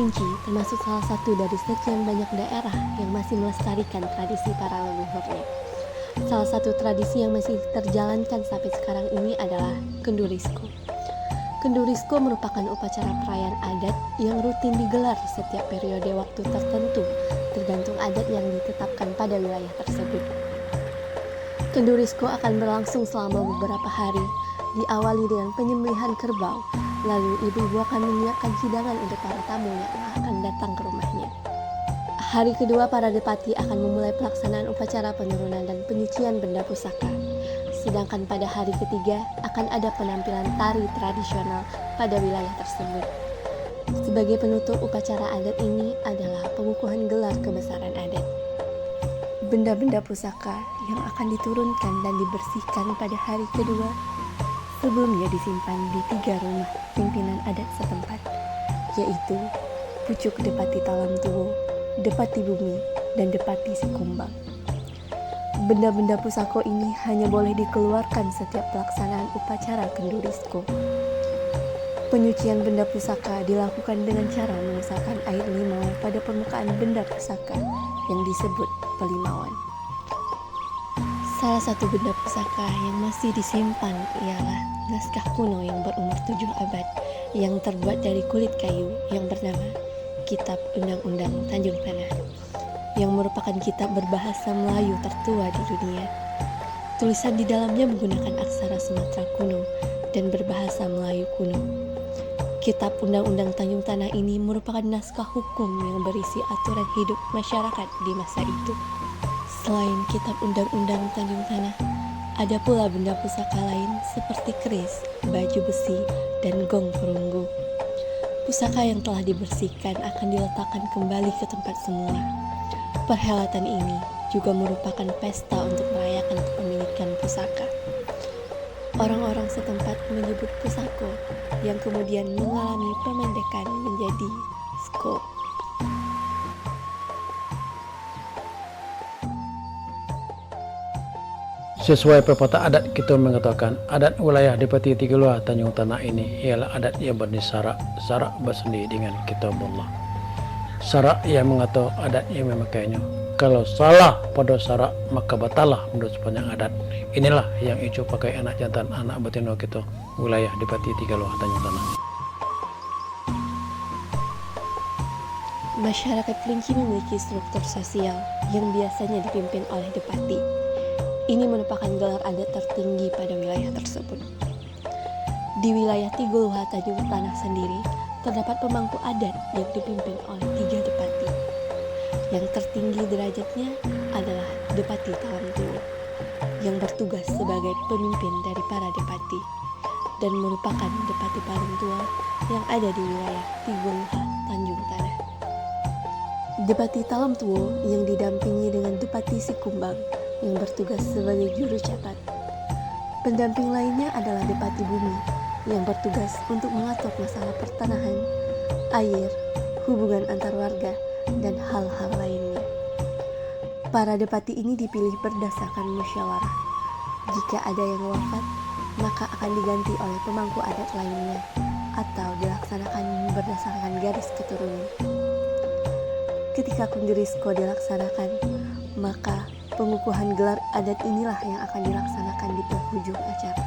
Kerinci termasuk salah satu dari sekian banyak daerah yang masih melestarikan tradisi para leluhurnya. Salah satu tradisi yang masih terjalankan sampai sekarang ini adalah Kendurisko. Kendurisko merupakan upacara perayaan adat yang rutin digelar setiap periode waktu tertentu, tergantung adat yang ditetapkan pada wilayah tersebut. Kendurisko akan berlangsung selama beberapa hari, diawali dengan penyembelihan kerbau, lalu ibu-ibu akan menyiapkan hidangan untuk para tamu yang akan datang ke rumahnya. Hari kedua, para depati akan memulai pelaksanaan upacara penurunan dan penyucian benda pusaka. Sedangkan pada hari ketiga akan ada penampilan tari tradisional pada wilayah tersebut. Sebagai penutup upacara adat ini adalah pengukuhan gelar kebesaran adat. Benda-benda pusaka yang akan diturunkan dan dibersihkan pada hari kedua sebelumnya disimpan di 3 rumah pimpinan adat setempat, yaitu Pucuk Depati Talam Tuwo, Depati Bumi, dan Depati Sikumbang. Benda-benda pusaka ini hanya boleh dikeluarkan setiap pelaksanaan upacara Kendurisko. Penyucian benda pusaka dilakukan dengan cara menusukkan air limau pada permukaan benda pusaka yang disebut pelimauan. Salah satu benda pusaka yang masih disimpan ialah naskah kuno yang berumur 7 abad yang terbuat dari kulit kayu yang bernama Kitab Undang-Undang Tanjung Tanah, yang merupakan kitab berbahasa Melayu tertua di dunia. Tulisan di dalamnya menggunakan aksara Sumatera kuno dan berbahasa Melayu kuno. Kitab Undang-Undang Tanjung Tanah ini merupakan naskah hukum yang berisi aturan hidup masyarakat di masa itu. Selain Kitab Undang-Undang Tanjung Tanah, ada pula benda pusaka lain seperti keris, baju besi, dan gong perunggu. Pusaka yang telah dibersihkan akan diletakkan kembali ke tempat semula. Perhelatan ini juga merupakan pesta untuk merayakan kepemilikan pusaka. Orang-orang setempat menyebut pusako yang kemudian mengalami pemendekan menjadi sko. Sesuai pepatah adat, kita mengatakan adat wilayah Depati Tigaluar Tanjung Tanah ini ialah adat yang berjenis syarak bersendiri dengan kitab Allah. Syarak yang mengatakan adat yang memakainya. Kalau salah pada syarak maka batalah menurut sepanjang adat. Inilah yang Icu pakai anak jantan anak betina kita wilayah Depati Tigaluar Tanjung Tanah. Masyarakat Kerinci memiliki struktur sosial yang biasanya dipimpin oleh Depati. Ini merupakan gelar adat tertinggi pada wilayah tersebut. Di wilayah Tiguluha Tanjung Tanah sendiri, terdapat pemangku adat yang dipimpin oleh 3 depati. Yang tertinggi derajatnya adalah Depati Talam Tuwo, yang bertugas sebagai pemimpin dari para depati, dan merupakan depati paling tua yang ada di wilayah Tiguluha Tanjung Tanah. Depati Talam Tuwo yang didampingi dengan Depati Sikumbang yang bertugas sebagai juru catat. Pendamping lainnya adalah Depati Bumi yang bertugas untuk mengatur masalah pertanahan, air, hubungan antar warga, dan hal-hal lainnya. Para depati ini dipilih berdasarkan musyawarah. Jika ada yang wafat, maka akan diganti oleh pemangku adat lainnya atau dilaksanakan berdasarkan garis keturunan. Ketika Kendurisko dilaksanakan, maka pengukuhan gelar adat inilah yang akan dilaksanakan di penghujung acara.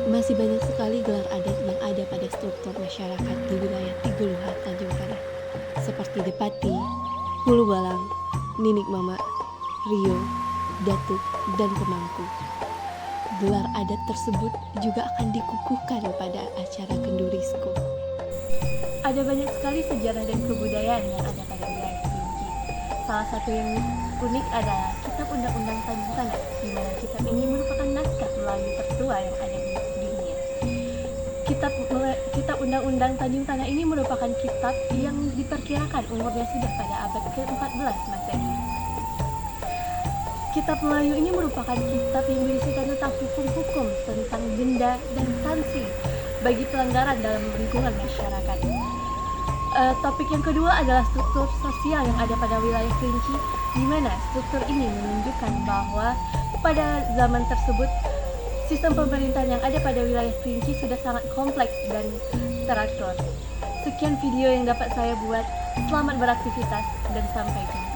Masih banyak sekali gelar adat yang ada pada struktur masyarakat di wilayah Tiguluha Tanjung Tanah, seperti Depati, Hulu Balang, Ninik Mama, Rio, Datuk, dan Pemangku. Gelar adat tersebut juga akan dikukuhkan pada acara Kendurisko. Ada banyak sekali sejarah dan kebudayaan yang ada pada wilayah Kerinci. Salah satu yang unik adalah Kitab Undang-Undang Tanjung Tanah, di mana kitab ini merupakan naskah Melayu tertua yang ada di dunia. Kitab Undang-Undang Tanjung Tanah ini merupakan kitab yang diperkirakan umurnya sudah pada abad ke-14 Masehi. Kitab Melayu ini merupakan kitab yang berisikan tentang hukum-hukum tentang denda dan sanksi bagi pelanggaran dalam lingkungan masyarakat. Topik yang kedua adalah struktur sosial yang ada pada wilayah Kerinci, di mana struktur ini menunjukkan bahwa pada zaman tersebut sistem pemerintahan yang ada pada wilayah Kerinci sudah sangat kompleks dan teratur. Sekian video yang dapat saya buat. Selamat beraktivitas dan sampai jumpa.